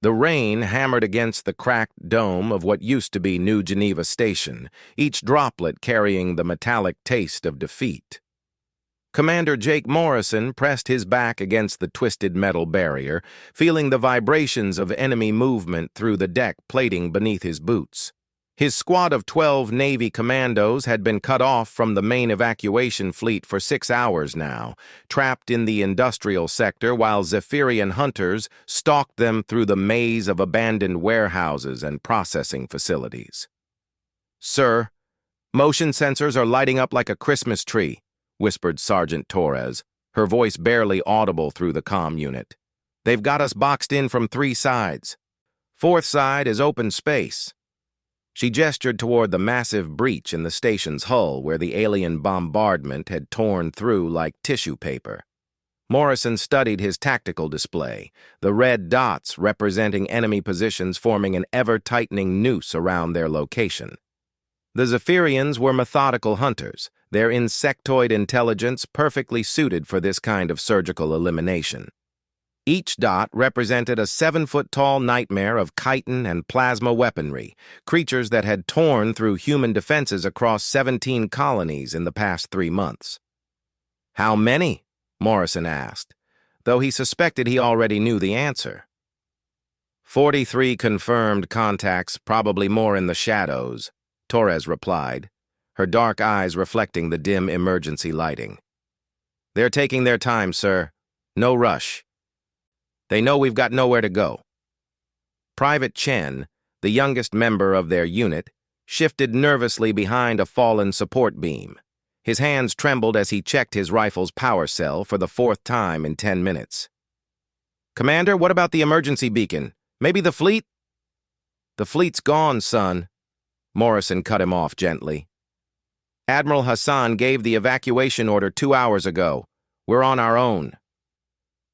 The rain hammered against the cracked dome of what used to be New Geneva Station, each droplet carrying the metallic taste of defeat. Commander Jake Morrison pressed his back against the twisted metal barrier, feeling the vibrations of enemy movement through the deck plating beneath his boots. His squad of 12 Navy commandos had been cut off from the main evacuation fleet for 6 hours now, trapped in the industrial sector while Zephyrian hunters stalked them through the maze of abandoned warehouses and processing facilities. "Sir, motion sensors are lighting up like a Christmas tree," whispered Sergeant Torres, her voice barely audible through the comm unit. "They've got us boxed in from 3 sides. 4th side is open space." She gestured toward the massive breach in the station's hull where the alien bombardment had torn through like tissue paper. Morrison studied his tactical display, the red dots representing enemy positions forming an ever-tightening noose around their location. The Zephyrians were methodical hunters, their insectoid intelligence perfectly suited for this kind of surgical elimination. Each dot represented a 7-foot-tall nightmare of chitin and plasma weaponry, creatures that had torn through human defenses across 17 colonies in the past 3 months. "How many?" Morrison asked, though he suspected he already knew the answer. 43 confirmed contacts, probably more in the shadows," Torres replied, her dark eyes reflecting the dim emergency lighting. "They're taking their time, sir. No rush. They know we've got nowhere to go." Private Chen, the youngest member of their unit, shifted nervously behind a fallen support beam. His hands trembled as he checked his rifle's power cell for the 4th time in 10 minutes. "Commander, what about the emergency beacon? Maybe the fleet?" "The fleet's gone, son." Morrison cut him off gently. "Admiral Hassan gave the evacuation order 2 hours ago. We're on our own."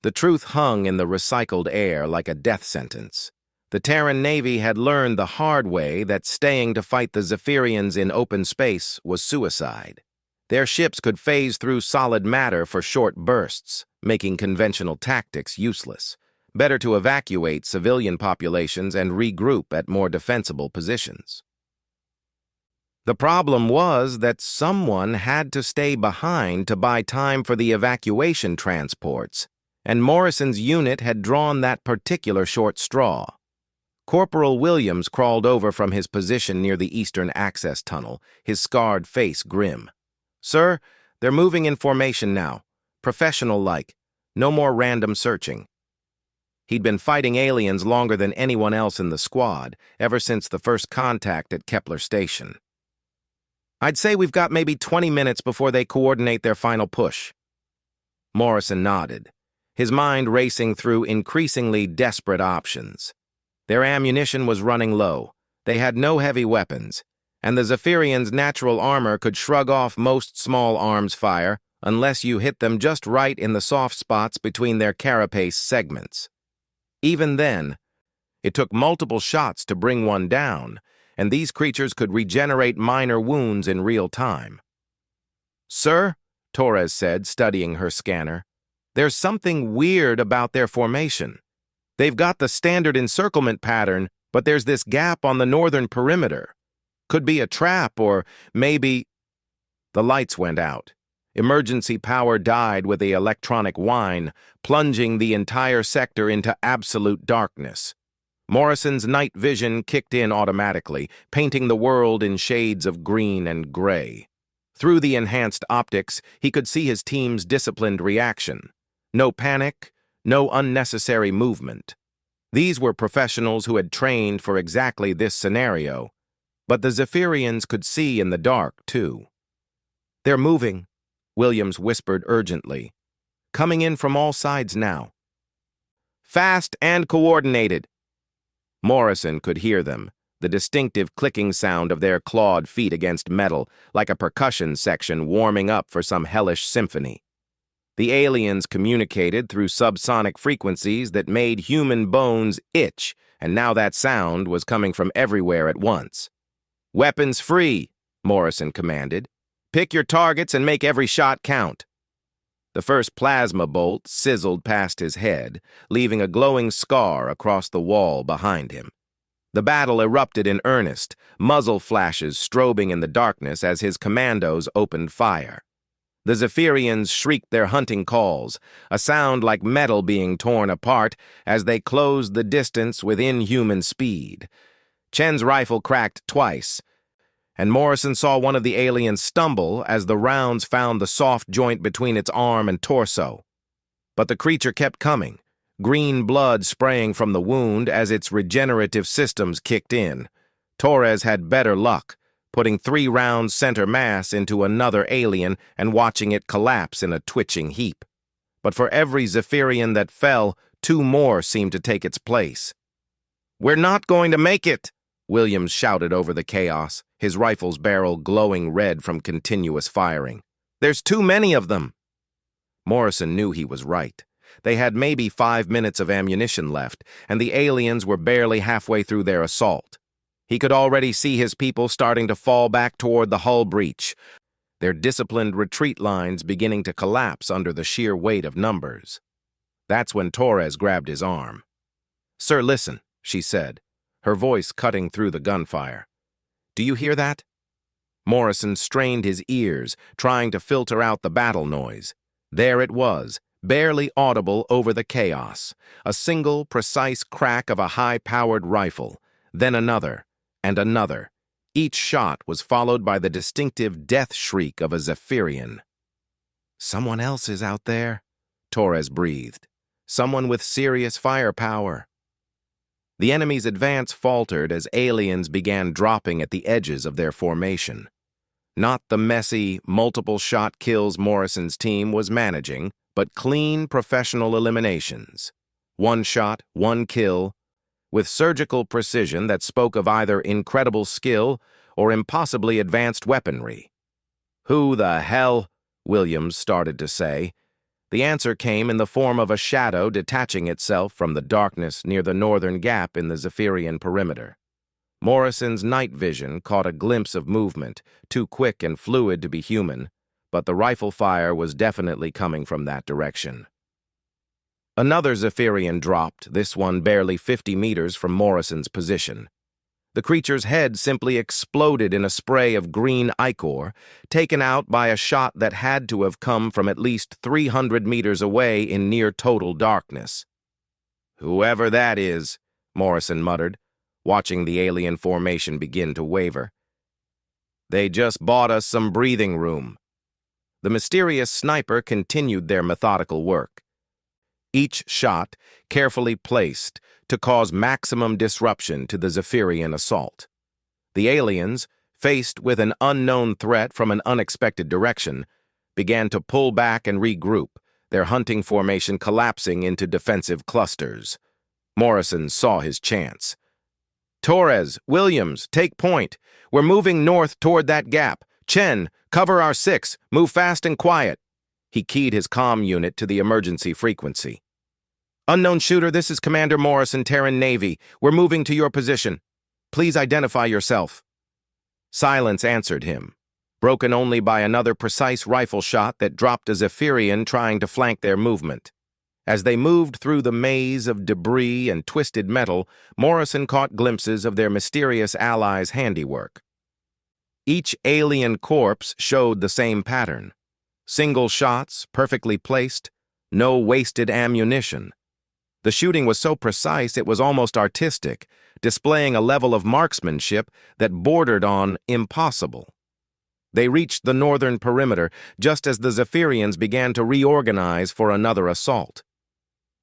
The truth hung in the recycled air like a death sentence. The Terran Navy had learned the hard way that staying to fight the Zephyrians in open space was suicide. Their ships could phase through solid matter for short bursts, making conventional tactics useless. Better to evacuate civilian populations and regroup at more defensible positions. The problem was that someone had to stay behind to buy time for the evacuation transports, and Morrison's unit had drawn that particular short straw. Corporal Williams crawled over from his position near the eastern access tunnel, his scarred face grim. "Sir, they're moving in formation now. Professional-like. No more random searching." He'd been fighting aliens longer than anyone else in the squad, ever since the first contact at Kepler Station. "I'd say we've got maybe 20 minutes before they coordinate their final push." Morrison nodded, his mind racing through increasingly desperate options. Their ammunition was running low, they had no heavy weapons, and the Zephyrians' natural armor could shrug off most small arms fire unless you hit them just right in the soft spots between their carapace segments. Even then, it took multiple shots to bring one down, and these creatures could regenerate minor wounds in real time. "Sir," Torres said, studying her scanner, "there's something weird about their formation. They've got the standard encirclement pattern, but there's this gap on the northern perimeter. Could be a trap, or maybe—" The lights went out. Emergency power died with the electronic whine, plunging the entire sector into absolute darkness. Morrison's night vision kicked in automatically, painting the world in shades of green and gray. Through the enhanced optics, he could see his team's disciplined reaction. No panic, no unnecessary movement. These were professionals who had trained for exactly this scenario, but the Zephyrians could see in the dark, too. "They're moving," Williams whispered urgently. "Coming in from all sides now. Fast and coordinated." Morrison could hear them, the distinctive clicking sound of their clawed feet against metal, like a percussion section warming up for some hellish symphony. The aliens communicated through subsonic frequencies that made human bones itch, and now that sound was coming from everywhere at once. "Weapons free," Morrison commanded. "Pick your targets and make every shot count." The first plasma bolt sizzled past his head, leaving a glowing scar across the wall behind him. The battle erupted in earnest, muzzle flashes strobing in the darkness as his commandos opened fire. The Zephyrians shrieked their hunting calls, a sound like metal being torn apart as they closed the distance with inhuman speed. Chen's rifle cracked twice, and Morrison saw one of the aliens stumble as the rounds found the soft joint between its arm and torso. But the creature kept coming, green blood spraying from the wound as its regenerative systems kicked in. Torres had better luck, putting 3 rounds center mass into another alien and watching it collapse in a twitching heap. But for every Zephyrian that fell, 2 more seemed to take its place. "We're not going to make it!" Williams shouted over the chaos, his rifle's barrel glowing red from continuous firing. "There's too many of them!" Morrison knew he was right. They had maybe 5 minutes of ammunition left, and the aliens were barely halfway through their assault. He could already see his people starting to fall back toward the hull breach, their disciplined retreat lines beginning to collapse under the sheer weight of numbers. That's when Torres grabbed his arm. "Sir, listen," she said, her voice cutting through the gunfire. "Do you hear that?" Morrison strained his ears, trying to filter out the battle noise. There it was, barely audible over the chaos. A single, precise crack of a high-powered rifle, then another, and another. Each shot was followed by the distinctive death shriek of a Zephyrian. "Someone else is out there," Torres breathed. "Someone with serious firepower." The enemy's advance faltered as aliens began dropping at the edges of their formation. Not the messy, multiple-shot kills Morrison's team was managing, but clean, professional eliminations. 1 shot, 1 kill, with surgical precision that spoke of either incredible skill or impossibly advanced weaponry. "Who the hell?" Williams started to say. The answer came in the form of a shadow detaching itself from the darkness near the northern gap in the Zephyrian perimeter. Morrison's night vision caught a glimpse of movement, too quick and fluid to be human, but the rifle fire was definitely coming from that direction. Another Zephyrian dropped, this one barely 50 meters from Morrison's position. The creature's head simply exploded in a spray of green ichor, taken out by a shot that had to have come from at least 300 meters away in near-total darkness. "Whoever that is," Morrison muttered, watching the alien formation begin to waver. "They just bought us some breathing room." The mysterious sniper continued their methodical work. Each shot carefully placed to cause maximum disruption to the Zephyrian assault. The aliens, faced with an unknown threat from an unexpected direction, began to pull back and regroup, their hunting formation collapsing into defensive clusters. Morrison saw his chance. "Torres, Williams, take point. We're moving north toward that gap. Chen, cover our 6. Move fast and quiet." He keyed his comm unit to the emergency frequency. "Unknown shooter, this is Commander Morrison, Terran Navy. We're moving to your position. Please identify yourself." Silence answered him, broken only by another precise rifle shot that dropped a Zephyrian trying to flank their movement. As they moved through the maze of debris and twisted metal, Morrison caught glimpses of their mysterious allies' handiwork. Each alien corpse showed the same pattern. Single shots, perfectly placed, no wasted ammunition. The shooting was so precise it was almost artistic, displaying a level of marksmanship that bordered on impossible. They reached the northern perimeter just as the Zephyrians began to reorganize for another assault.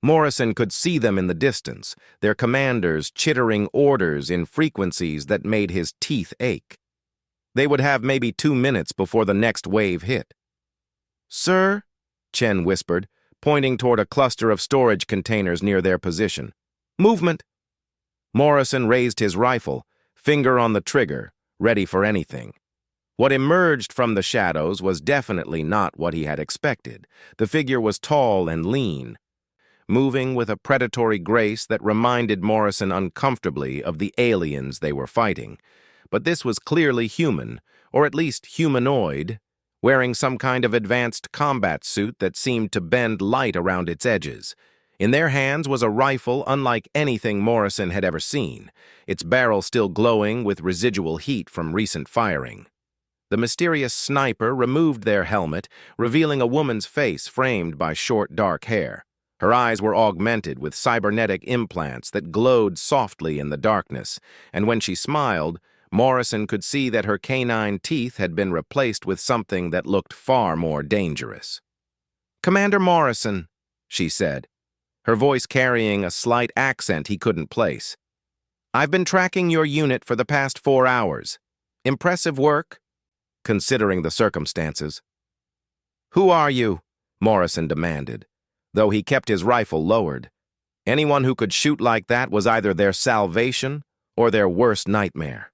Morrison could see them in the distance, their commanders chittering orders in frequencies that made his teeth ache. They would have maybe 2 minutes before the next wave hit. "Sir," Chen whispered, pointing toward a cluster of storage containers near their position. "Movement!" Morrison raised his rifle, finger on the trigger, ready for anything. What emerged from the shadows was definitely not what he had expected. The figure was tall and lean, moving with a predatory grace that reminded Morrison uncomfortably of the aliens they were fighting. But this was clearly human, or at least humanoid, wearing some kind of advanced combat suit that seemed to bend light around its edges. In their hands was a rifle unlike anything Morrison had ever seen, its barrel still glowing with residual heat from recent firing. The mysterious sniper removed their helmet, revealing a woman's face framed by short, dark hair. Her eyes were augmented with cybernetic implants that glowed softly in the darkness, and when she smiled, Morrison could see that her canine teeth had been replaced with something that looked far more dangerous. "Commander Morrison," she said, her voice carrying a slight accent he couldn't place. "I've been tracking your unit for the past 4 hours. Impressive work, considering the circumstances." "Who are you?" Morrison demanded, though he kept his rifle lowered. Anyone who could shoot like that was either their salvation or their worst nightmare.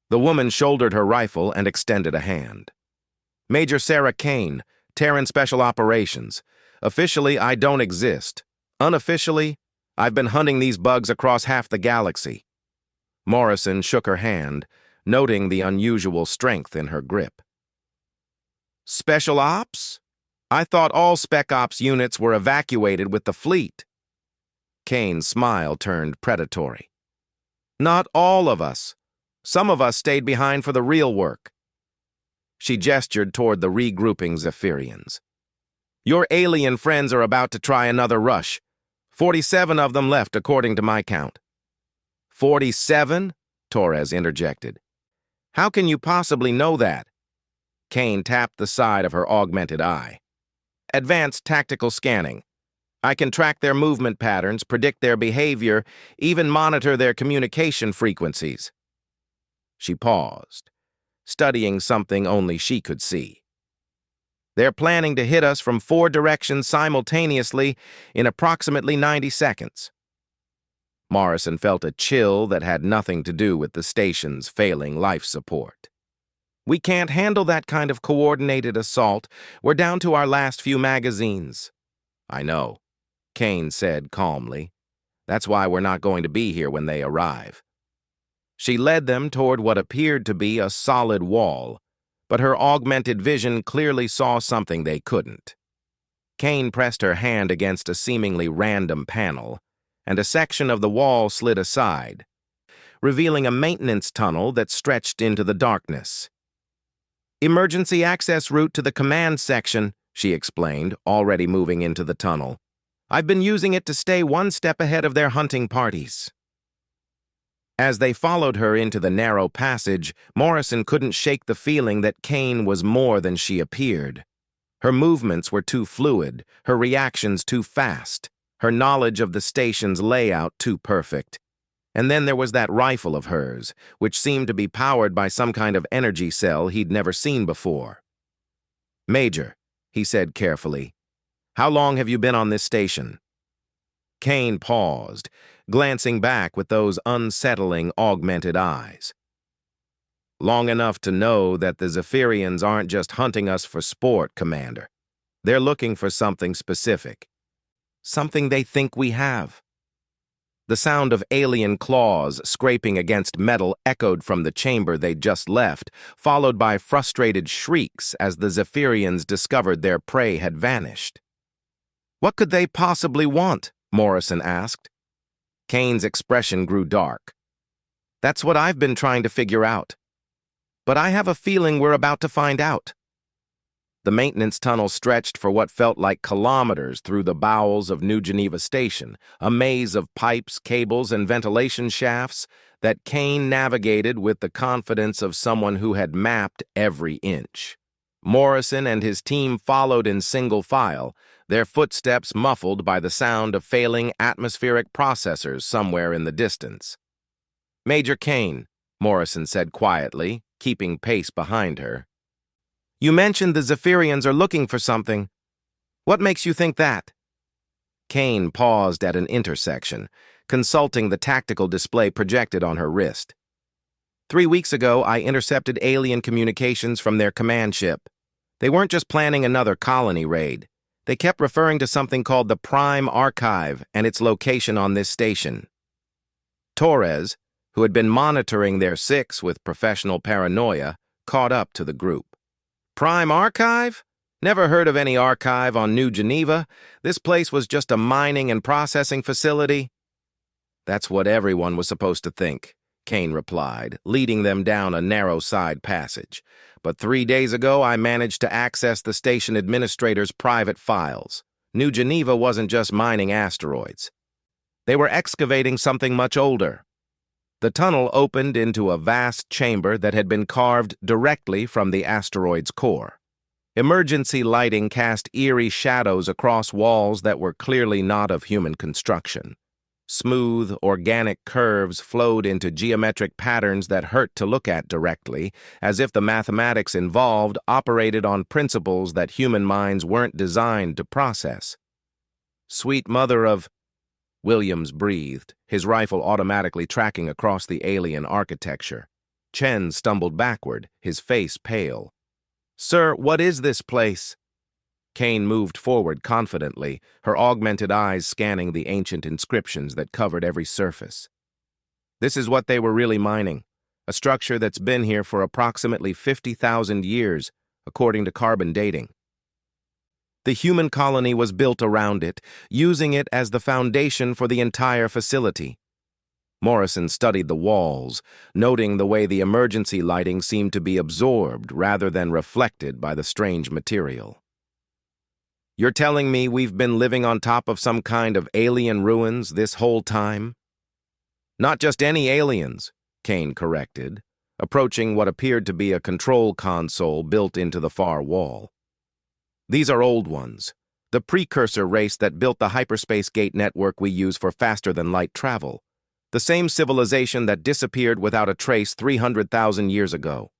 The woman shouldered her rifle and extended a hand. "Major Sarah Kane, Terran Special Operations. Officially, I don't exist. Unofficially, I've been hunting these bugs across half the galaxy." Morrison shook her hand, noting the unusual strength in her grip. "Special Ops? I thought all Spec Ops units were evacuated with the fleet." Kane's smile turned predatory. "Not all of us. Some of us stayed behind for the real work." She gestured toward the regrouping Zephyrians. "Your alien friends are about to try another rush. 47 of them left, according to my count." 47? Torres interjected. "How can you possibly know that?" Kane tapped the side of her augmented eye. "Advanced tactical scanning. I can track their movement patterns, predict their behavior, even monitor their communication frequencies." She paused, studying something only she could see. "They're planning to hit us from 4 directions simultaneously in approximately 90 seconds. Morrison felt a chill that had nothing to do with the station's failing life support. "We can't handle that kind of coordinated assault. We're down to our last few magazines." "I know," Kane said calmly. "That's why we're not going to be here when they arrive." She led them toward what appeared to be a solid wall, but her augmented vision clearly saw something they couldn't. Kane pressed her hand against a seemingly random panel, and a section of the wall slid aside, revealing a maintenance tunnel that stretched into the darkness. "Emergency access route to the command section," she explained, already moving into the tunnel. "I've been using it to stay one step ahead of their hunting parties." As they followed her into the narrow passage, Morrison couldn't shake the feeling that Kane was more than she appeared. Her movements were too fluid, her reactions too fast, her knowledge of the station's layout too perfect. And then there was that rifle of hers, which seemed to be powered by some kind of energy cell he'd never seen before. "Major," he said carefully, "how long have you been on this station?" Kane paused, glancing back with those unsettling augmented eyes. "Long enough to know that the Zephyrians aren't just hunting us for sport, Commander. They're looking for something specific. Something they think we have." The sound of alien claws scraping against metal echoed from the chamber they'd just left, followed by frustrated shrieks as the Zephyrians discovered their prey had vanished. "What could they possibly want?" Morrison asked. Kane's expression grew dark. "That's what I've been trying to figure out. But I have a feeling we're about to find out." The maintenance tunnel stretched for what felt like kilometers through the bowels of New Geneva Station, a maze of pipes, cables, and ventilation shafts that Kane navigated with the confidence of someone who had mapped every inch. Morrison and his team followed in single file, their footsteps muffled by the sound of failing atmospheric processors somewhere in the distance. "Major Kane," Morrison said quietly, keeping pace behind her. "You mentioned the Zephyrians are looking for something. What makes you think that?" Kane paused at an intersection, consulting the tactical display projected on her wrist. 3 weeks ago, I intercepted alien communications from their command ship. They weren't just planning another colony raid. They kept referring to something called the Prime Archive and its location on this station. Torres, who had been monitoring their six with professional paranoia, caught up to the group. Prime Archive? Never heard of any archive on New Geneva. This place was just a mining and processing facility. That's what everyone was supposed to think, Kane replied, leading them down a narrow side passage. But 3 days ago, I managed to access the station administrator's private files. New Geneva wasn't just mining asteroids. They were excavating something much older. The tunnel opened into a vast chamber that had been carved directly from the asteroid's core. Emergency lighting cast eerie shadows across walls that were clearly not of human construction. Smooth, organic curves flowed into geometric patterns that hurt to look at directly, as if the mathematics involved operated on principles that human minds weren't designed to process. Sweet mother of... Williams breathed, his rifle automatically tracking across the alien architecture. Chen stumbled backward, his face pale. "Sir, what is this place?" Kane moved forward confidently, her augmented eyes scanning the ancient inscriptions that covered every surface. This is what they were really mining, a structure that's been here for approximately 50,000 years, according to carbon dating. The human colony was built around it, using it as the foundation for the entire facility. Morrison studied the walls, noting the way the emergency lighting seemed to be absorbed rather than reflected by the strange material. "You're telling me we've been living on top of some kind of alien ruins this whole time?" "Not just any aliens," Kane corrected, approaching what appeared to be a control console built into the far wall. "These are old ones, the precursor race that built the hyperspace gate network we use for faster-than-light travel, the same civilization that disappeared without a trace 300,000 years ago."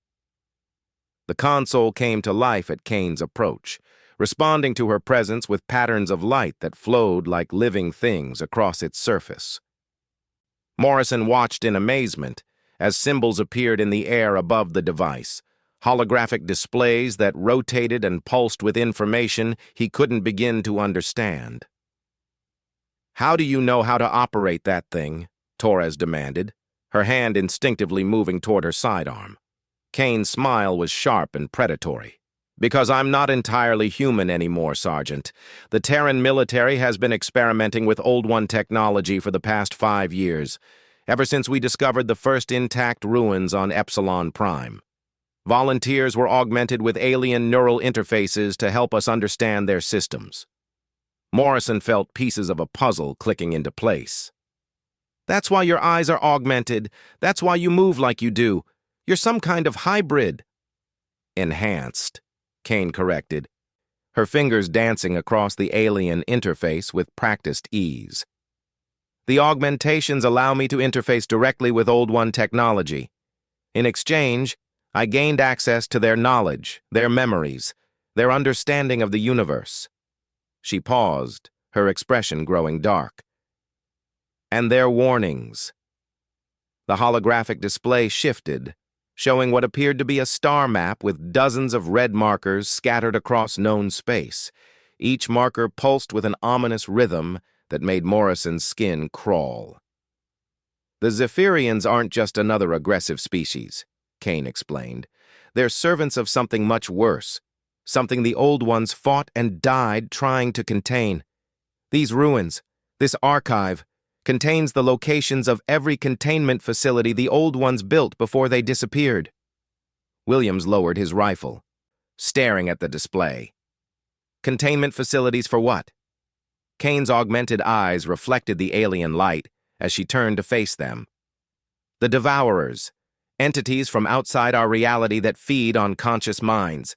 The console came to life at Kane's approach, responding to her presence with patterns of light that flowed like living things across its surface. Morrison watched in amazement as symbols appeared in the air above the device, holographic displays that rotated and pulsed with information he couldn't begin to understand. "How do you know how to operate that thing?" Torres demanded, her hand instinctively moving toward her sidearm. Kane's smile was sharp and predatory. "Because I'm not entirely human anymore, Sergeant. The Terran military has been experimenting with Old One technology for the past 5 years, ever since we discovered the first intact ruins on Epsilon Prime. Volunteers were augmented with alien neural interfaces to help us understand their systems." Morrison felt pieces of a puzzle clicking into place. "That's why your eyes are augmented. That's why you move like you do. You're some kind of hybrid." "Enhanced," Kane corrected, her fingers dancing across the alien interface with practiced ease. "The augmentations allow me to interface directly with Old One technology. In exchange, I gained access to their knowledge, their memories, their understanding of the universe." She paused, her expression growing dark. "And their warnings." The holographic display shifted, showing what appeared to be a star map with dozens of red markers scattered across known space. Each marker pulsed with an ominous rhythm that made Morrison's skin crawl. "The Zephyrians aren't just another aggressive species," Kane explained. "They're servants of something much worse, something the Old Ones fought and died trying to contain. These ruins, this archive, contains the locations of every containment facility the Old Ones built before they disappeared." Williams lowered his rifle, staring at the display. "Containment facilities for what?" Kane's augmented eyes reflected the alien light as she turned to face them. "The Devourers, entities from outside our reality that feed on conscious minds.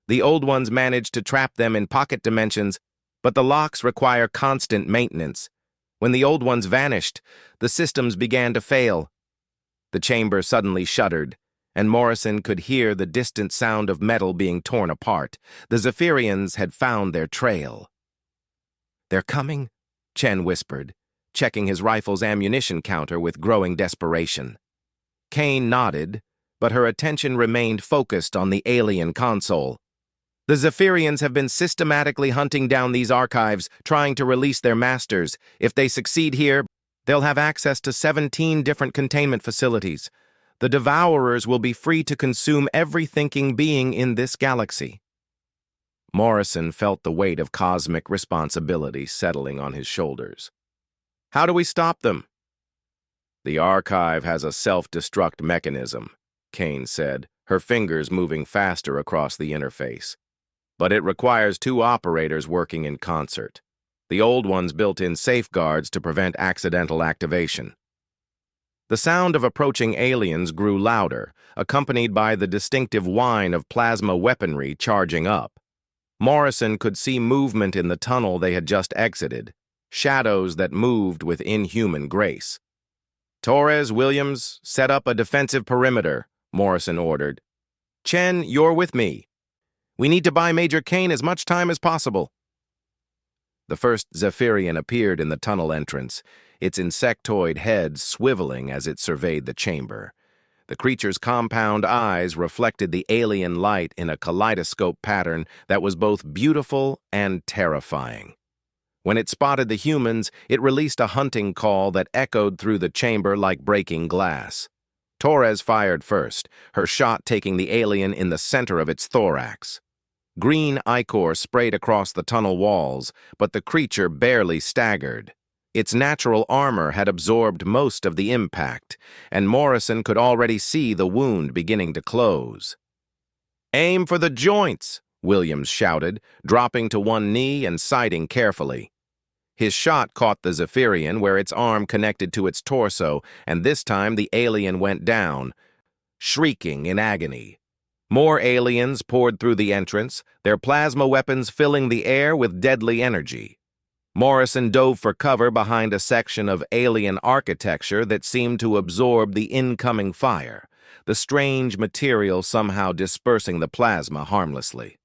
The Old Ones managed to trap them in pocket dimensions, but the locks require constant maintenance. When the Old Ones vanished, the systems began to fail." The chamber suddenly shuddered, and Morrison could hear the distant sound of metal being torn apart. The Zephyrians had found their trail. "They're coming," Chen whispered, checking his rifle's ammunition counter with growing desperation. Kane nodded, but her attention remained focused on the alien console. "The Zephyrians have been systematically hunting down these archives, trying to release their masters. If they succeed here, they'll have access to 17 different containment facilities. The Devourers will be free to consume every thinking being in this galaxy. Morrison felt the weight of cosmic responsibility settling on his shoulders. How do we stop them? The Archive has a self-destruct mechanism, Kane said, her fingers moving faster across the interface. But it requires two operators working in concert. The old one's built in safeguards to prevent accidental activation. The sound of approaching aliens grew louder, accompanied by the distinctive whine of plasma weaponry charging up. Morrison could see movement in the tunnel they had just exited, shadows that moved with inhuman grace. Torres, Williams, set up a defensive perimeter, Morrison ordered. Chen, you're with me. We need to buy Major Kane as much time as possible. The first Zephyrian appeared in the tunnel entrance, its insectoid head swiveling as it surveyed the chamber. The creature's compound eyes reflected the alien light in a kaleidoscope pattern that was both beautiful and terrifying. When it spotted the humans, it released a hunting call that echoed through the chamber like breaking glass. Torres fired first, her shot taking the alien in the center of its thorax. Green ichor sprayed across the tunnel walls, but the creature barely staggered. Its natural armor had absorbed most of the impact, and Morrison could already see the wound beginning to close. Aim for the joints, Williams shouted, dropping to one knee and sighting carefully. His shot caught the Zephyrian where its arm connected to its torso, and this time the alien went down, shrieking in agony. More aliens poured through the entrance, their plasma weapons filling the air with deadly energy. Morrison dove for cover behind a section of alien architecture that seemed to absorb the incoming fire, the strange material somehow dispersing the plasma harmlessly.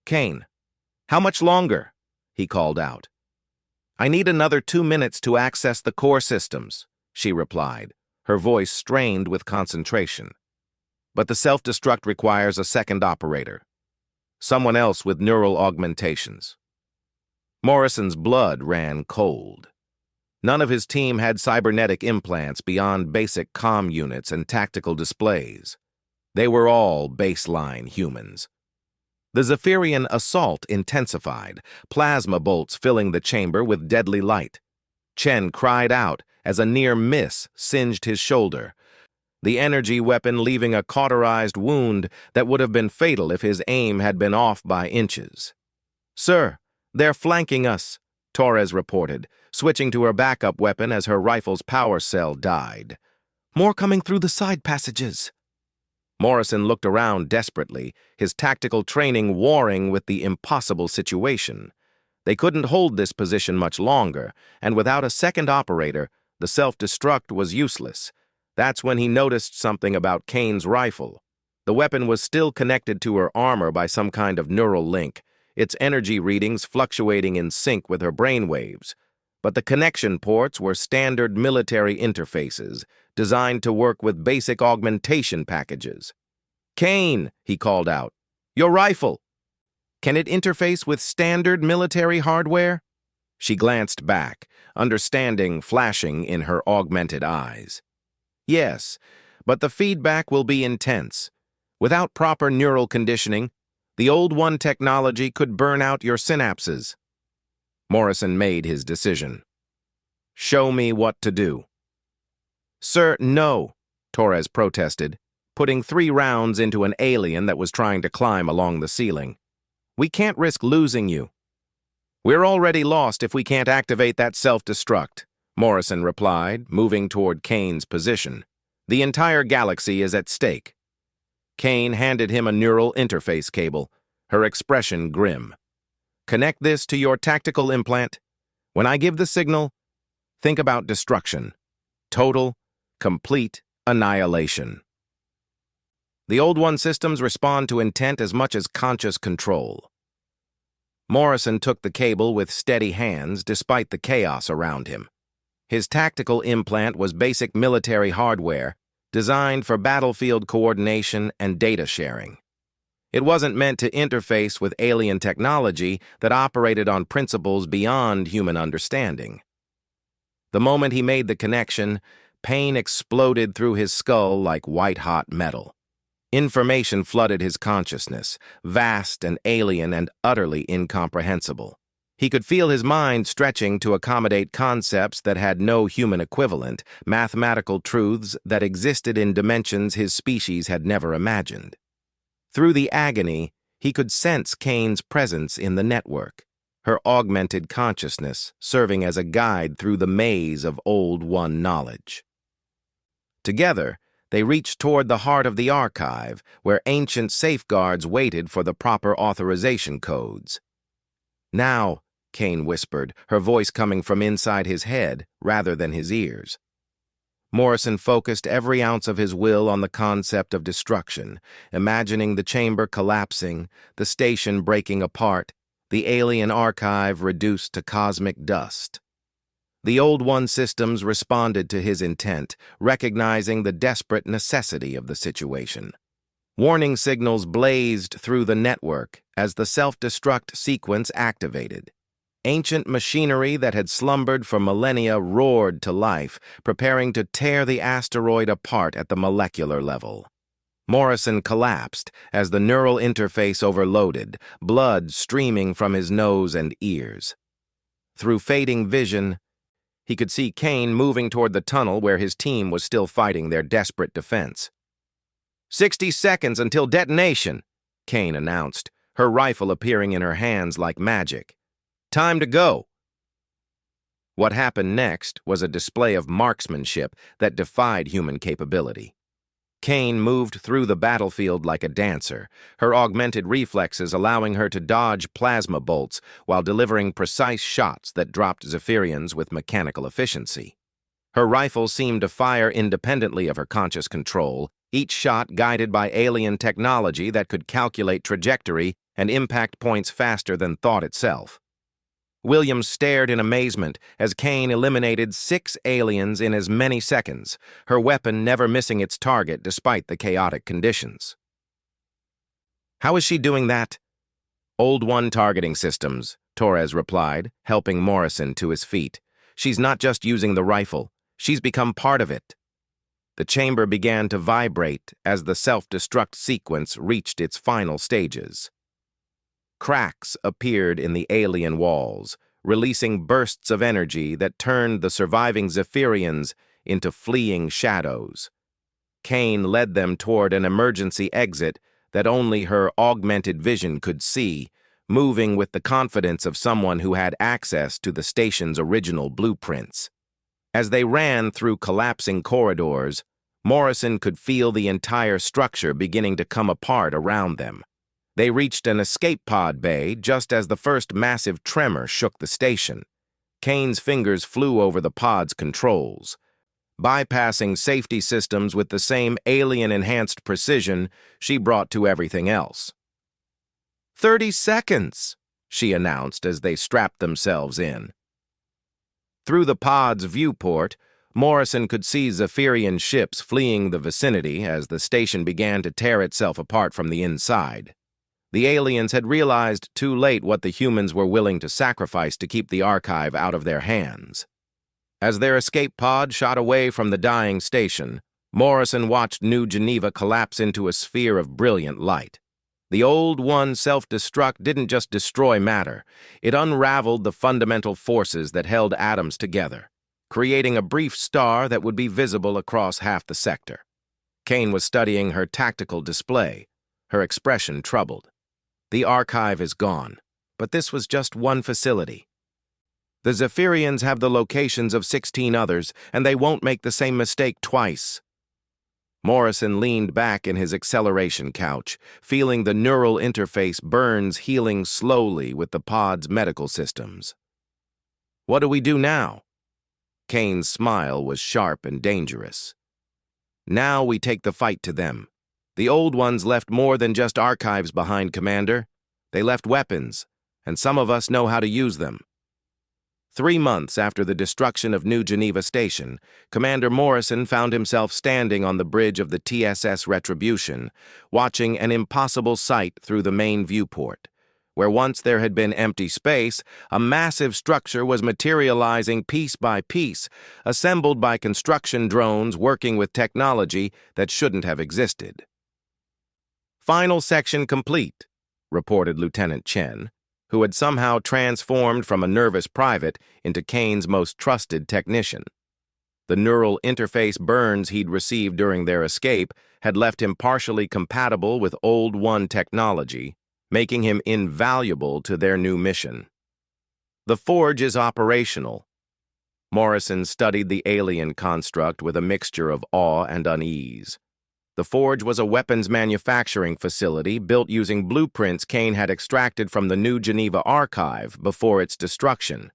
Kane, how much longer? He called out. I need another 2 minutes to access the core systems, she replied, her voice strained with concentration. But the self-destruct requires a second operator, someone else with neural augmentations. Morrison's blood ran cold. None of his team had cybernetic implants beyond basic comm units and tactical displays. They were all baseline humans. The Zephyrian assault intensified, plasma bolts filling the chamber with deadly light. Chen cried out as a near miss singed his shoulder, the energy weapon leaving a cauterized wound that would have been fatal if his aim had been off by inches. Sir, they're flanking us, Torres reported, switching to her backup weapon as her rifle's power cell died. More coming through the side passages. Morrison looked around desperately, his tactical training warring with the impossible situation. They couldn't hold this position much longer, and without a second operator, the self-destruct was useless. That's when he noticed something about Kane's rifle. The weapon was still connected to her armor by some kind of neural link, its energy readings fluctuating in sync with her brainwaves. But the connection ports were standard military interfaces, designed to work with basic augmentation packages. Kane, he called out, your rifle. Can it interface with standard military hardware? She glanced back, understanding flashing in her augmented eyes. Yes, but the feedback will be intense. Without proper neural conditioning, the old one technology could burn out your synapses. Morrison made his decision. Show me what to do. Sir, no, Torres protested, putting 3 rounds into an alien that was trying to climb along the ceiling. We can't risk losing you. We're already lost if we can't activate that self-destruct, Morrison replied, moving toward Kane's position. The entire galaxy is at stake. Kane handed him a neural interface cable, her expression grim. Connect this to your tactical implant. When I give the signal, think about destruction. Total, complete annihilation. The old one systems respond to intent as much as conscious control. Morrison took the cable with steady hands despite the chaos around him. His tactical implant was basic military hardware designed for battlefield coordination and data sharing. It wasn't meant to interface with alien technology that operated on principles beyond human understanding. The moment he made the connection, Pain exploded through his skull like white-hot metal. Information flooded his consciousness, vast and alien and utterly incomprehensible. He could feel his mind stretching to accommodate concepts that had no human equivalent, mathematical truths that existed in dimensions his species had never imagined. Through the agony, he could sense Kane's presence in the network, her augmented consciousness serving as a guide through the maze of Old One knowledge. Together, they reached toward the heart of the archive, where ancient safeguards waited for the proper authorization codes. "Now," Kane whispered, her voice coming from inside his head rather than his ears. Morrison focused every ounce of his will on the concept of destruction, imagining the chamber collapsing, the station breaking apart, the alien archive reduced to cosmic dust. The Old One systems responded to his intent, recognizing the desperate necessity of the situation. Warning signals blazed through the network as the self-destruct sequence activated. Ancient machinery that had slumbered for millennia roared to life, preparing to tear the asteroid apart at the molecular level. Morrison collapsed as the neural interface overloaded, blood streaming from his nose and ears. Through fading vision, he could see Kane moving toward the tunnel where his team was still fighting their desperate defense. 60 seconds until detonation, Kane announced, her rifle appearing in her hands like magic. Time to go. What happened next was a display of marksmanship that defied human capability. Kane moved through the battlefield like a dancer, her augmented reflexes allowing her to dodge plasma bolts while delivering precise shots that dropped Zephyrians with mechanical efficiency. Her rifle seemed to fire independently of her conscious control, each shot guided by alien technology that could calculate trajectory and impact points faster than thought itself. Williams stared in amazement as Kane eliminated 6 aliens in as many seconds, her weapon never missing its target despite the chaotic conditions. "How is she doing that?" "Old One targeting systems," Torres replied, helping Morrison to his feet. "She's not just using the rifle, she's become part of it." The chamber began to vibrate as the self-destruct sequence reached its final stages. Cracks appeared in the alien walls, releasing bursts of energy that turned the surviving Zephyrians into fleeing shadows. Kane led them toward an emergency exit that only her augmented vision could see, moving with the confidence of someone who had access to the station's original blueprints. As they ran through collapsing corridors, Morrison could feel the entire structure beginning to come apart around them. They reached an escape pod bay just as the first massive tremor shook the station. Kane's fingers flew over the pod's controls. Bypassing safety systems with the same alien-enhanced precision she brought to everything else. 30 seconds, she announced as they strapped themselves in. Through the pod's viewport, Morrison could see Zephyrian ships fleeing the vicinity as the station began to tear itself apart from the inside. The aliens had realized too late what the humans were willing to sacrifice to keep the archive out of their hands. As their escape pod shot away from the dying station, Morrison watched New Geneva collapse into a sphere of brilliant light. The Old One self-destruct didn't just destroy matter, it unraveled the fundamental forces that held atoms together, creating a brief star that would be visible across half the sector. Kane was studying her tactical display, her expression troubled. The archive is gone, but this was just one facility. The Zephyrians have the locations of 16 others, and they won't make the same mistake twice. Morrison leaned back in his acceleration couch, feeling the neural interface burns healing slowly with the pod's medical systems. "What do we do now?" Kane's smile was sharp and dangerous. "Now we take the fight to them. The Old Ones left more than just archives behind, Commander. They left weapons, and some of us know how to use them." 3 months after the destruction of New Geneva Station, Commander Morrison found himself standing on the bridge of the TSS Retribution, watching an impossible sight through the main viewport. Where once there had been empty space, a massive structure was materializing piece by piece, assembled by construction drones working with technology that shouldn't have existed. "Final section complete," reported Lieutenant Chen, who had somehow transformed from a nervous private into Kane's most trusted technician. The neural interface burns he'd received during their escape had left him partially compatible with Old One technology, making him invaluable to their new mission. "The forge is operational." Morrison studied the alien construct with a mixture of awe and unease. The forge was a weapons manufacturing facility built using blueprints Kane had extracted from the New Geneva archive before its destruction.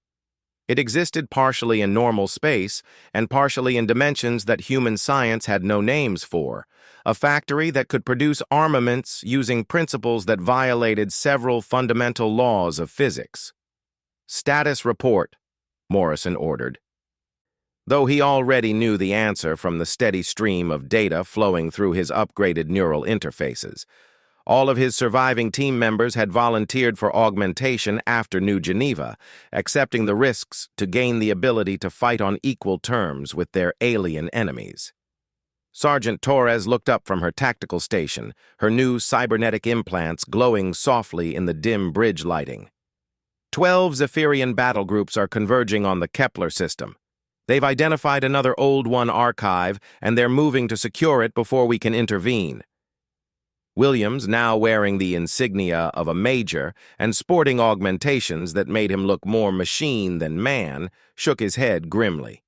It existed partially in normal space and partially in dimensions that human science had no names for, a factory that could produce armaments using principles that violated several fundamental laws of physics. "Status report," Morrison ordered. Though he already knew the answer from the steady stream of data flowing through his upgraded neural interfaces, all of his surviving team members had volunteered for augmentation after New Geneva, accepting the risks to gain the ability to fight on equal terms with their alien enemies. Sergeant Torres looked up from her tactical station, her new cybernetic implants glowing softly in the dim bridge lighting. 12 Zephyrian battle groups are converging on the Kepler system. They've identified another Old One archive, and they're moving to secure it before we can intervene. Williams, now wearing the insignia of a major and sporting augmentations that made him look more machine than man, shook his head grimly.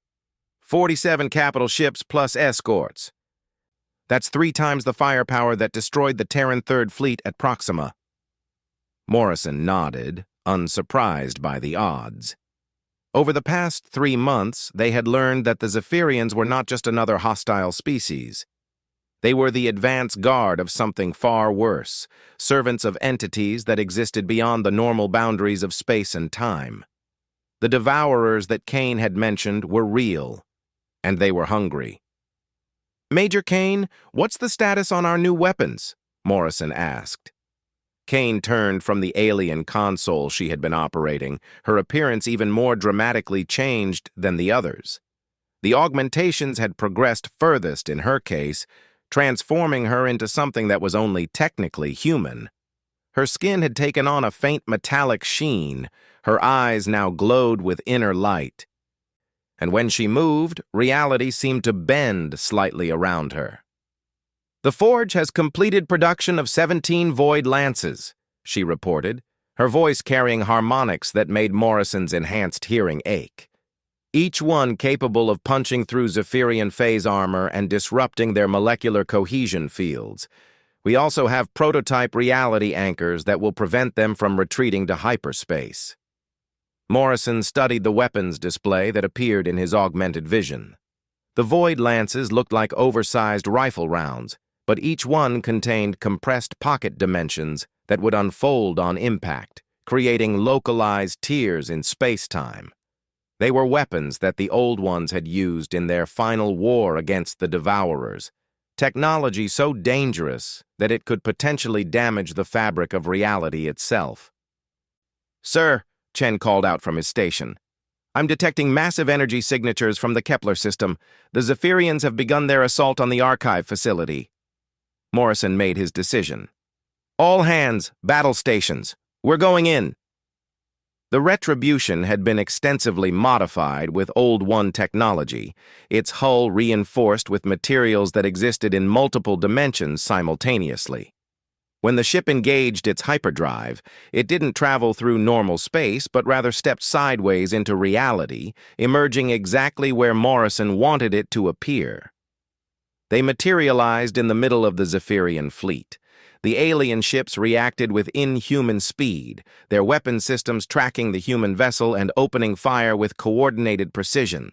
47 capital ships plus escorts. That's 3 times the firepower that destroyed the Terran Third Fleet at Proxima. Morrison nodded, unsurprised by the odds. Over the past 3 months, they had learned that the Zephyrians were not just another hostile species. They were the advance guard of something far worse, servants of entities that existed beyond the normal boundaries of space and time. The devourers that Kane had mentioned were real, and they were hungry. "Major Kane, what's the status on our new weapons?" Morrison asked. Kane turned from the alien console she had been operating, her appearance even more dramatically changed than the others. The augmentations had progressed furthest in her case, transforming her into something that was only technically human. Her skin had taken on a faint metallic sheen, her eyes now glowed with inner light. And when she moved, reality seemed to bend slightly around her. "The Forge has completed production of 17 Void Lances," she reported, her voice carrying harmonics that made Morrison's enhanced hearing ache. Each one capable of punching through Zephyrian phase armor and disrupting their molecular cohesion fields. We also have prototype reality anchors that will prevent them from retreating to hyperspace. Morrison studied the weapons display that appeared in his augmented vision. The Void Lances looked like oversized rifle rounds, but each one contained compressed pocket dimensions that would unfold on impact, creating localized tiers in space-time. They were weapons that the Old Ones had used in their final war against the Devourers, technology so dangerous that it could potentially damage the fabric of reality itself. "Sir," Chen called out from his station, "I'm detecting massive energy signatures from the Kepler system. The Zephyrians have begun their assault on the archive facility." Morrison made his decision. "All hands, battle stations. We're going in." The Retribution had been extensively modified with Old One technology, its hull reinforced with materials that existed in multiple dimensions simultaneously. When the ship engaged its hyperdrive, it didn't travel through normal space, but rather stepped sideways into reality, emerging exactly where Morrison wanted it to appear. They materialized in the middle of the Zephyrian fleet. The alien ships reacted with inhuman speed, their weapon systems tracking the human vessel and opening fire with coordinated precision.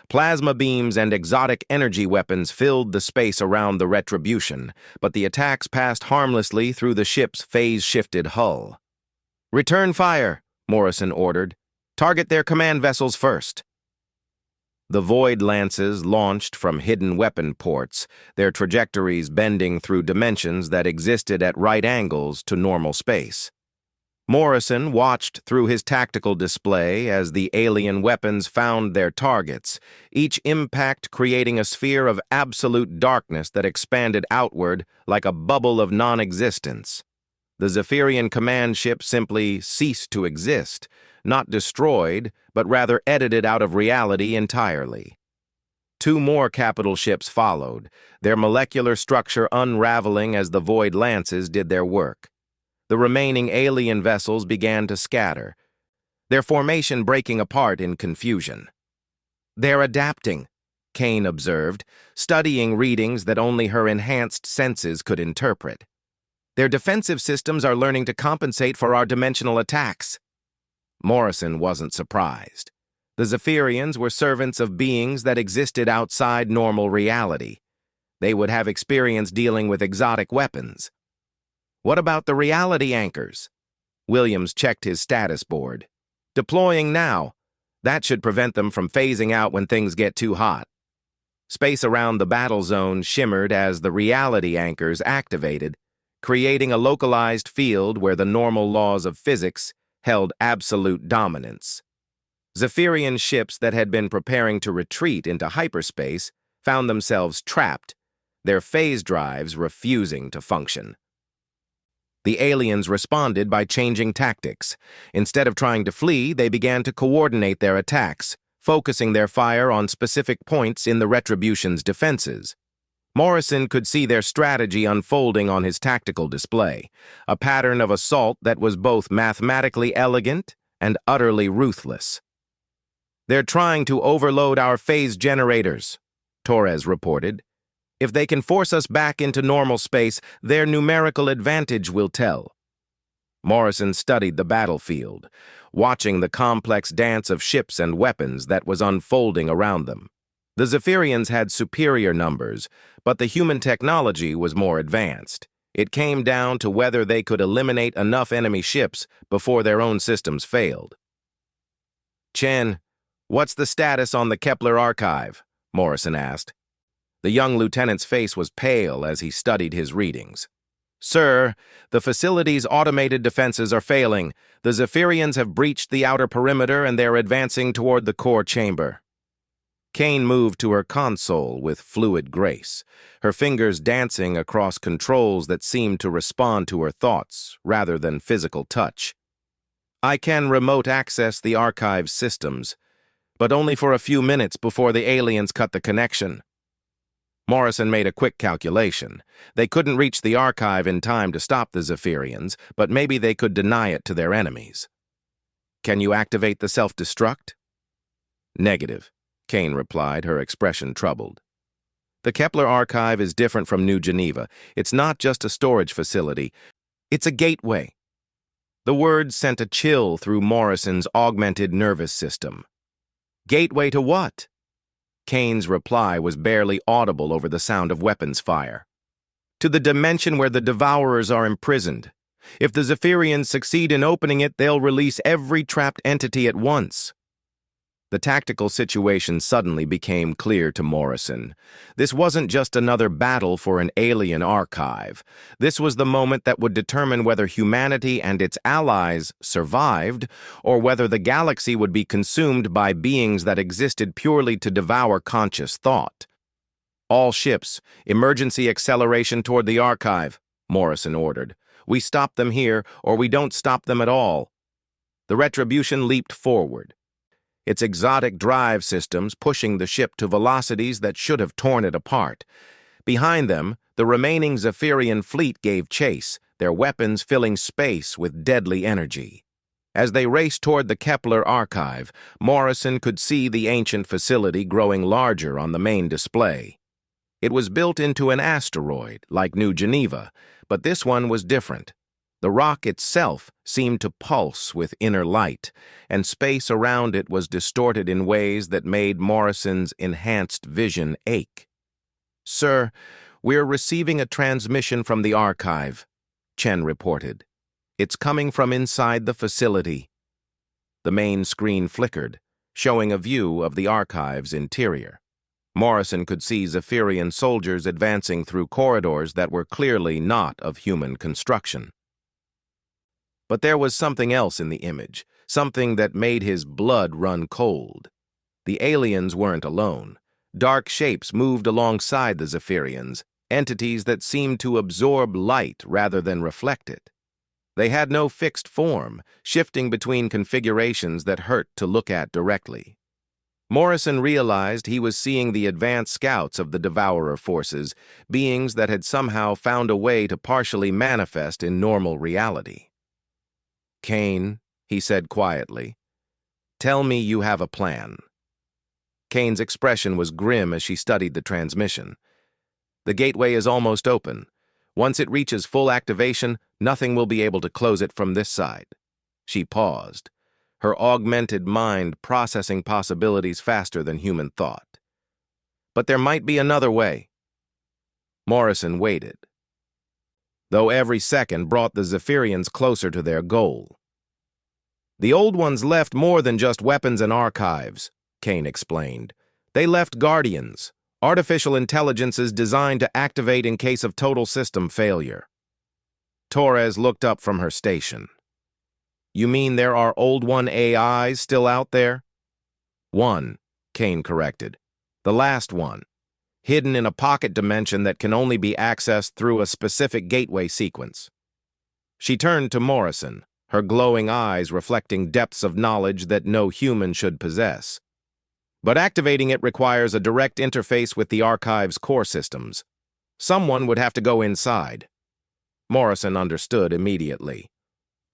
Plasma beams and exotic energy weapons filled the space around the Retribution, but the attacks passed harmlessly through the ship's phase-shifted hull. "Return fire," Morrison ordered. "Target their command vessels first." The Void Lances launched from hidden weapon ports, their trajectories bending through dimensions that existed at right angles to normal space. Morrison watched through his tactical display as the alien weapons found their targets, each impact creating a sphere of absolute darkness that expanded outward like a bubble of non-existence. The Zephyrian command ship simply ceased to exist, not destroyed, but rather edited out of reality entirely. Two more capital ships followed, their molecular structure unraveling as the Void Lances did their work. The remaining alien vessels began to scatter, their formation breaking apart in confusion. "They're adapting," Kane observed, studying readings that only her enhanced senses could interpret. "Their defensive systems are learning to compensate for our dimensional attacks." Morrison wasn't surprised. The Zephyrians were servants of beings that existed outside normal reality. They would have experience dealing with exotic weapons. "What about the reality anchors?" Williams checked his status board. "Deploying now. That should prevent them from phasing out when things get too hot." Space around the battle zone shimmered as the reality anchors activated, creating a localized field where the normal laws of physics held absolute dominance. Zephyrian ships that had been preparing to retreat into hyperspace found themselves trapped, their phase drives refusing to function. The aliens responded by changing tactics. Instead of trying to flee, they began to coordinate their attacks, focusing their fire on specific points in the Retribution's defenses. Morrison could see their strategy unfolding on his tactical display, a pattern of assault that was both mathematically elegant and utterly ruthless. "They're trying to overload our phase generators," Torres reported. "If they can force us back into normal space, their numerical advantage will tell." Morrison studied the battlefield, watching the complex dance of ships and weapons that was unfolding around them. The Zephyrians had superior numbers, but the human technology was more advanced. It came down to whether they could eliminate enough enemy ships before their own systems failed. "Chen, what's the status on the Kepler archive?" Morrison asked. The young lieutenant's face was pale as he studied his readings. "Sir, the facility's automated defenses are failing. The Zephyrians have breached the outer perimeter and they're advancing toward the core chamber." Kane moved to her console with fluid grace, her fingers dancing across controls that seemed to respond to her thoughts rather than physical touch. "I can remote access the archive systems, but only for a few minutes before the aliens cut the connection." Morrison made a quick calculation. They couldn't reach the archive in time to stop the Zephyrians, but maybe they could deny it to their enemies. "Can you activate the self-destruct?" "Negative," Kane replied, her expression troubled. "The Kepler archive is different from New Geneva. It's not just a storage facility. It's a gateway." The words sent a chill through Morrison's augmented nervous system. "Gateway to what?" Kane's reply was barely audible over the sound of weapons fire. "To the dimension where the Devourers are imprisoned. If the Zephyrians succeed in opening it, they'll release every trapped entity at once." The tactical situation suddenly became clear to Morrison. This wasn't just another battle for an alien archive. This was the moment that would determine whether humanity and its allies survived, or whether the galaxy would be consumed by beings that existed purely to devour conscious thought. "All ships, emergency acceleration toward the archive," Morrison ordered. "We stop them here, or we don't stop them at all." The Retribution leaped forward, its exotic drive systems pushing the ship to velocities that should have torn it apart. Behind them, the remaining Zephyrian fleet gave chase, their weapons filling space with deadly energy. As they raced toward the Kepler archive, Morrison could see the ancient facility growing larger on the main display. It was built into an asteroid, like New Geneva, but this one was different. The rock itself seemed to pulse with inner light, and space around it was distorted in ways that made Morrison's enhanced vision ache. "Sir, we're receiving a transmission from the archive," Chen reported. "It's coming from inside the facility." The main screen flickered, showing a view of the archive's interior. Morrison could see Zephyrian soldiers advancing through corridors that were clearly not of human construction. But there was something else in the image, something that made his blood run cold. The aliens weren't alone. Dark shapes moved alongside the Zephyrians, entities that seemed to absorb light rather than reflect it. They had no fixed form, shifting between configurations that hurt to look at directly. Morrison realized he was seeing the advanced scouts of the Devourer forces, beings that had somehow found a way to partially manifest in normal reality. "Kane," he said quietly, "tell me you have a plan." Kane's expression was grim as she studied the transmission. "The gateway is almost open. Once it reaches full activation, nothing will be able to close it from this side." She paused, her augmented mind processing possibilities faster than human thought. "But there might be another way." Morrison waited, though every second brought the Zephyrians closer to their goal. "The old ones left more than just weapons and archives," Kane explained. "They left guardians, artificial intelligences designed to activate in case of total system failure." Torres looked up from her station. "You mean there are Old One AIs still out there?" "One," Kane corrected. "The last one, hidden in a pocket dimension that can only be accessed through a specific gateway sequence." She turned to Morrison, her glowing eyes reflecting depths of knowledge that no human should possess. "But activating it requires a direct interface with the Archive's core systems. Someone would have to go inside." Morrison understood immediately.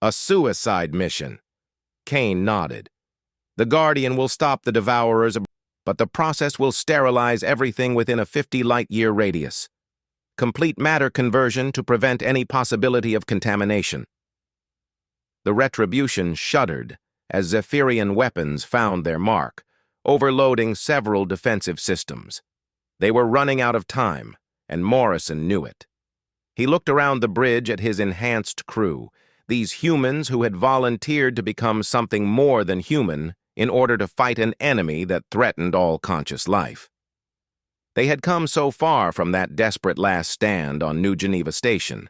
"A suicide mission." Kane nodded. "The Guardian will stop the Devourers, but the process will sterilize everything within a 50-light-year radius. Complete matter conversion to prevent any possibility of contamination." The Retribution shuddered as Zephyrian weapons found their mark, overloading several defensive systems. They were running out of time, and Morrison knew it. He looked around the bridge at his enhanced crew, these humans who had volunteered to become something more than human in order to fight an enemy that threatened all conscious life. They had come so far from that desperate last stand on New Geneva Station,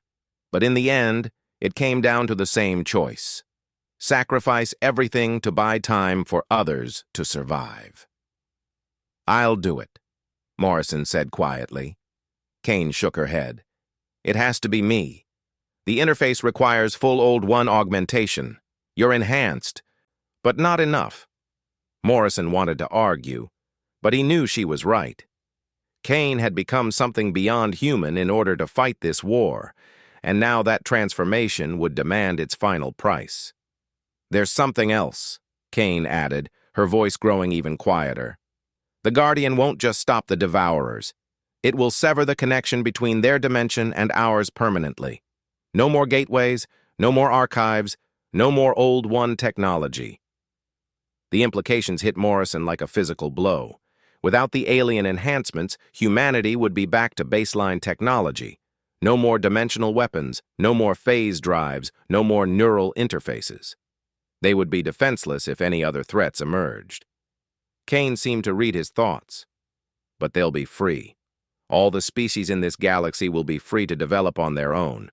but in the end, it came down to the same choice: sacrifice everything to buy time for others to survive. "I'll do it," Morrison said quietly. Kane shook her head. "It has to be me. The interface requires full Old One augmentation. You're enhanced, but not enough." Morrison wanted to argue, but he knew she was right. Kane had become something beyond human in order to fight this war, and now that transformation would demand its final price. "There's something else," Kane added, her voice growing even quieter. "The Guardian won't just stop the Devourers. It will sever the connection between their dimension and ours permanently. No more gateways, no more archives, no more Old One technology." The implications hit Morrison like a physical blow. Without the alien enhancements, humanity would be back to baseline technology. No more dimensional weapons, no more phase drives, no more neural interfaces. They would be defenseless if any other threats emerged. Kane seemed to read his thoughts. "But they'll be free. All the species in this galaxy will be free to develop on their own,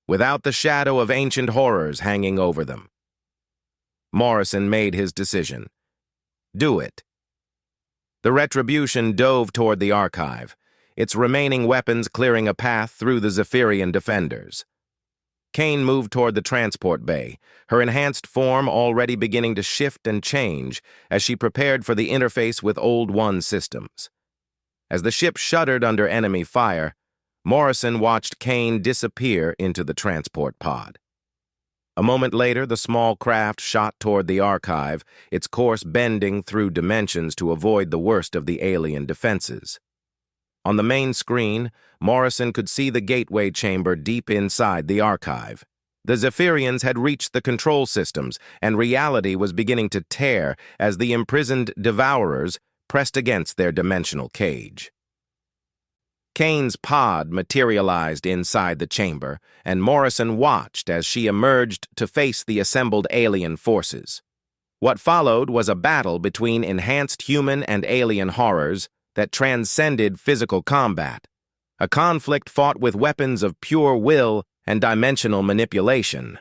without the shadow of ancient horrors hanging over them." Morrison made his decision. "Do it." The Retribution dove toward the Archive, its remaining weapons clearing a path through the Zephyrian defenders. Kane moved toward the transport bay, her enhanced form already beginning to shift and change as she prepared for the interface with Old One systems. As the ship shuddered under enemy fire, Morrison watched Kane disappear into the transport pod. A moment later, the small craft shot toward the Archive, its course bending through dimensions to avoid the worst of the alien defenses. On the main screen, Morrison could see the gateway chamber deep inside the Archive. The Zephyrians had reached the control systems, and reality was beginning to tear as the imprisoned Devourers pressed against their dimensional cage. Kane's pod materialized inside the chamber, and Morrison watched as she emerged to face the assembled alien forces. What followed was a battle between enhanced human and alien horrors that transcended physical combat, a conflict fought with weapons of pure will and dimensional manipulation.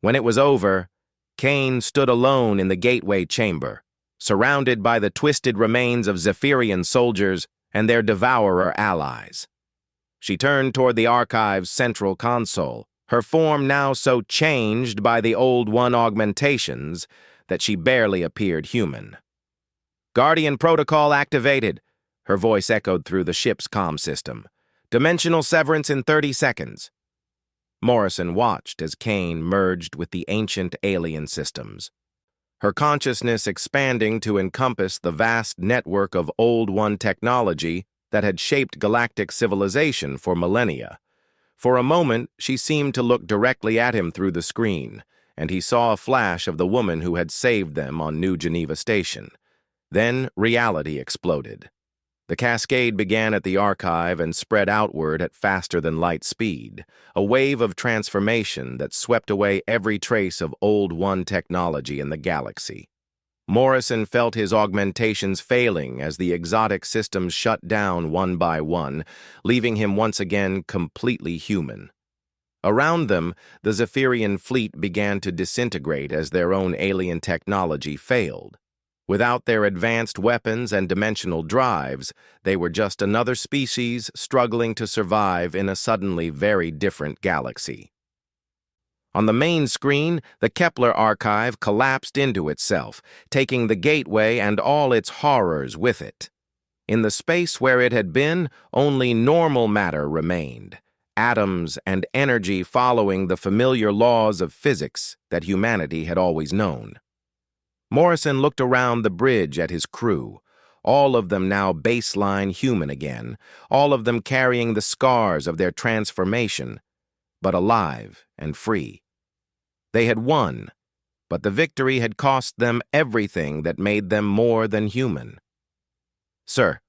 When it was over, Kane stood alone in the gateway chamber, surrounded by the twisted remains of Zephyrian soldiers and their devourer allies. She turned toward the archive's central console, her form now so changed by the Old One augmentations that she barely appeared human. "Guardian protocol activated," her voice echoed through the ship's comm system. "Dimensional severance in 30 seconds. Morrison watched as Kane merged with the ancient alien systems, her consciousness expanding to encompass the vast network of Old One technology that had shaped galactic civilization for millennia. For a moment, she seemed to look directly at him through the screen, and he saw a flash of the woman who had saved them on New Geneva Station. Then reality exploded. The cascade began at the archive and spread outward at faster-than-light speed, a wave of transformation that swept away every trace of Old One technology in the galaxy. Morrison felt his augmentations failing as the exotic systems shut down one by one, leaving him once again completely human. Around them, the Zephyrian fleet began to disintegrate as their own alien technology failed. Without their advanced weapons and dimensional drives, they were just another species struggling to survive in a suddenly very different galaxy. On the main screen, the Kepler archive collapsed into itself, taking the gateway and all its horrors with it. In the space where it had been, only normal matter remained, atoms and energy following the familiar laws of physics that humanity had always known. Morrison looked around the bridge at his crew, all of them now baseline human again, all of them carrying the scars of their transformation, but alive and free. They had won, but the victory had cost them everything that made them more than human. "Sir,"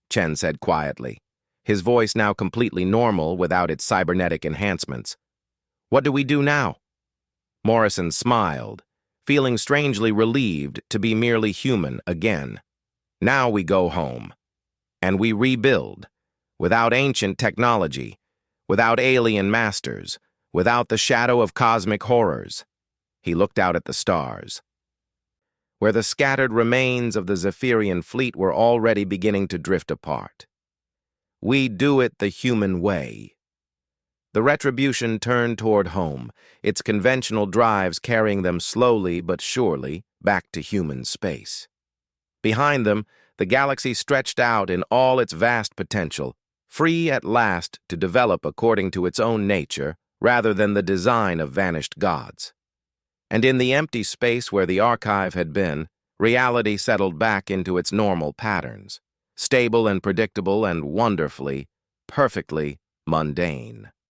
Chen said quietly, his voice now completely normal without its cybernetic enhancements. "What do we do now?" Morrison smiled, feeling strangely relieved to be merely human again. "Now we go home. And we rebuild, without ancient technology, without alien masters, without the shadow of cosmic horrors." He looked out at the stars, where the scattered remains of the Zephyrian fleet were already beginning to drift apart. "We do it the human way." The Retribution turned toward home, its conventional drives carrying them slowly but surely back to human space. Behind them, the galaxy stretched out in all its vast potential, free at last to develop according to its own nature rather than the design of vanished gods. And in the empty space where the archive had been, reality settled back into its normal patterns, stable and predictable and wonderfully, perfectly mundane.